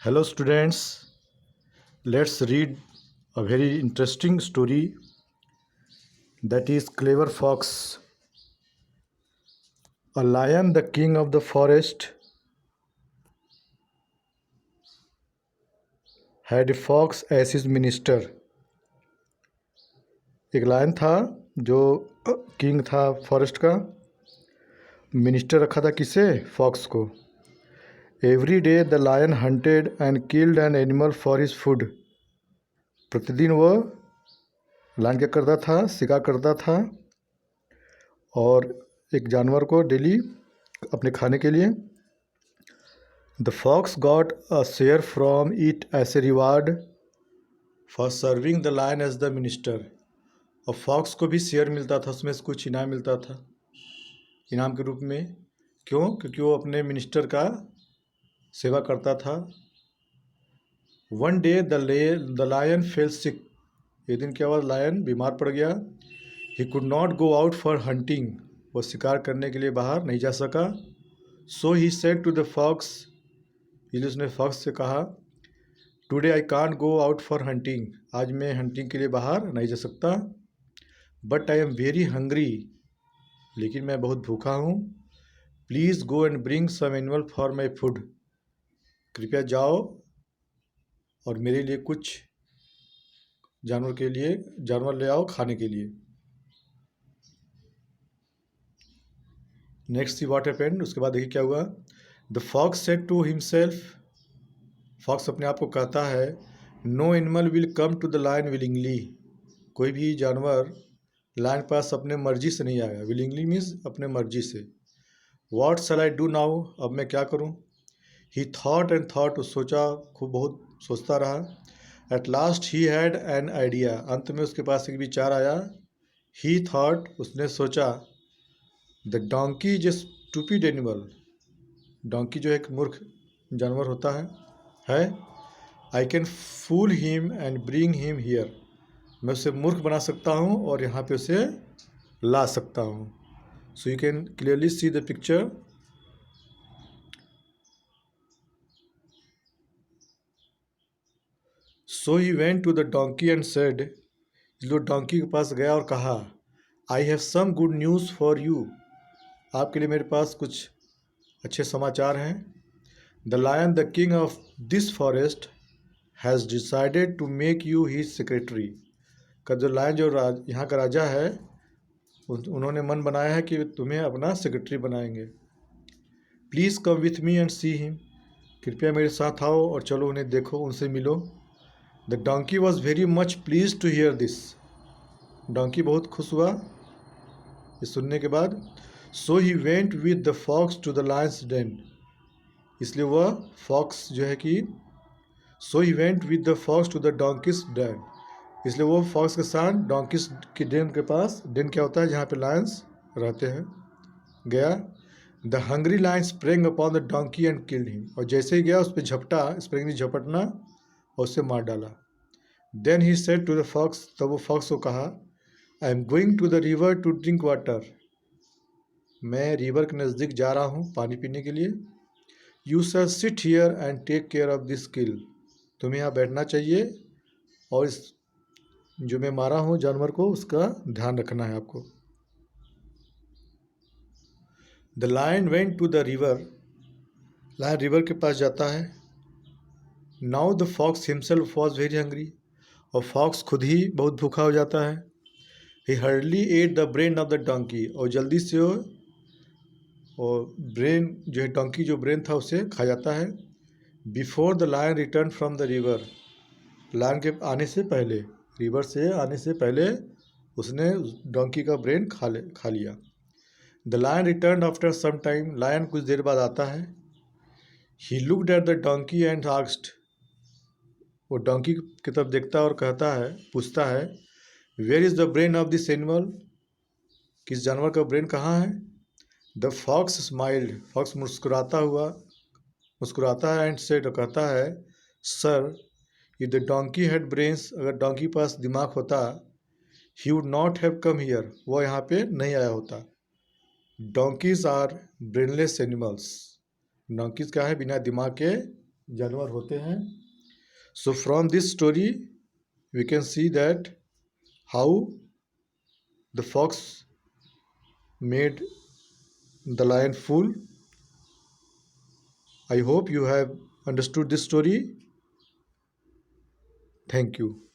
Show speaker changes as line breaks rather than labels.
Hello, students. Let's read a very interesting story that is Clever Fox. A lion, the king of the forest, had a fox as his minister. एक lion था जो king था forest का, minister रखा था किसे? Fox को. Every day the lion hunted and killed an animal for his food. प्रतिदिन वह लायन क्या करता था? शिकार करता था और एक जानवर को डेली अपने खाने के लिए. The fox got a share from it as a reward for serving the lion as the minister. और फॉक्स को भी शेयर मिलता था, उसमें से कुछ इनाम मिलता था इनाम के रूप में. क्यों? क्योंकि वो अपने मिनिस्टर का सेवा करता था. One day the lion fell sick. एक दिन क्या हुआ? लायन बीमार पड़ गया. He could not go out for hunting. वो शिकार करने के लिए बाहर नहीं जा सका. So he said to the fox. इसलिए उसने फॉक्स से कहा, today I can't go out for hunting. आज मैं हंटिंग के लिए बाहर नहीं जा सकता. But I am very hungry. लेकिन मैं बहुत भूखा हूँ. Please go and bring some animal for my food. कृपया जाओ और मेरे लिए कुछ जानवर ले आओ खाने के लिए. Next see what happened. उसके बाद देखिए क्या हुआ. The fox said to himself. Fox अपने आप को कहता है, no animal will come to the lion willingly. कोई भी जानवर लायन पास अपने मर्जी से नहीं आएगा. विलिंगली मीन्स अपने मर्जी से. What shall I do now. अब मैं क्या करूं? He thought and thought. सोचा, खूब बहुत सोचता रहा. At last he had an idea. अंत में उसके पास एक विचार आया. He thought. उसने सोचा, the donkey is a stupid animal. Donkey जो एक मूर्ख जानवर होता है. I can fool him and bring him here. मैं उसे मूर्ख बना सकता हूँ और यहाँ पे उसे ला सकता हूँ. So you can clearly see the picture. So he went to the donkey and said. जो डोंकी के पास गया और कहा, I have some good news for you. आपके लिए मेरे पास कुछ अच्छे समाचार हैं. The lion the king of this forest has decided to make you his secretary. का जो लायन जो यहाँ का राजा है, उन्होंने मन बनाया है कि तुम्हें अपना सेक्रेटरी बनाएंगे. Please come with me and see him. कृपया मेरे साथ आओ और चलो उन्हें देखो, उनसे मिलो. The donkey was very much pleased to hear this. Donkey बहुत खुश हुआ ये सुनने के बाद. So he went with the fox to the lion's den. इसलिए वह फॉक्स जो है कि so he went with the fox to the donkey's den. इसलिए वो फॉक्स के साथ डोंकीज के डेन के पास. डेन क्या होता है? जहाँ पे लायंस रहते हैं. गया. The hungry lion spring upon the donkey and killed him. और जैसे ही गया उस पर झपटा. स्प्रिंग झपटना और उसे मार डाला. Then he said to the fox. तब वो फॉक्स को कहा, I am going to the river to drink water. मैं रिवर के नज़दीक जा रहा हूँ पानी पीने के लिए. You shall sit here and take care of this kill. तुम्हें यहाँ बैठना चाहिए और इस जो मैं मारा हूँ जानवर को उसका ध्यान रखना है आपको. The lion went to the river. Lion river के पास जाता है. Now the fox himself was very hungry. और फॉक्स खुद ही बहुत भूखा हो जाता है. He hurriedly ate the brain of the donkey. और जल्दी से और ब्रेन जो है डोंकी जो ब्रेन था उसे खा जाता है. Before the lion return from the river. Lion के आने से पहले, रिवर से आने से पहले उसने डोंकी का ब्रेन खा लिया. The lion return after some time. Lion कुछ देर बाद आता है. He looked at the donkey and asked. वो डोंकी की तरफ देखता है और कहता है, पूछता है, where is the brain of this animal. किस जानवर का ब्रेन कहाँ है? The fox smiled. फॉक्स मुस्कुराता है एंड सेड. कहता है, sir, if the donkey had brains. अगर डोंकी के पास दिमाग होता, he would not have come here. वो यहाँ पे नहीं आया होता. Donkeys are brainless animals. Donkeys क्या है? बिना दिमाग के जानवर होते हैं। So from this story we can see that how the fox made the lion fool. I hope you have understood this story. Thank you.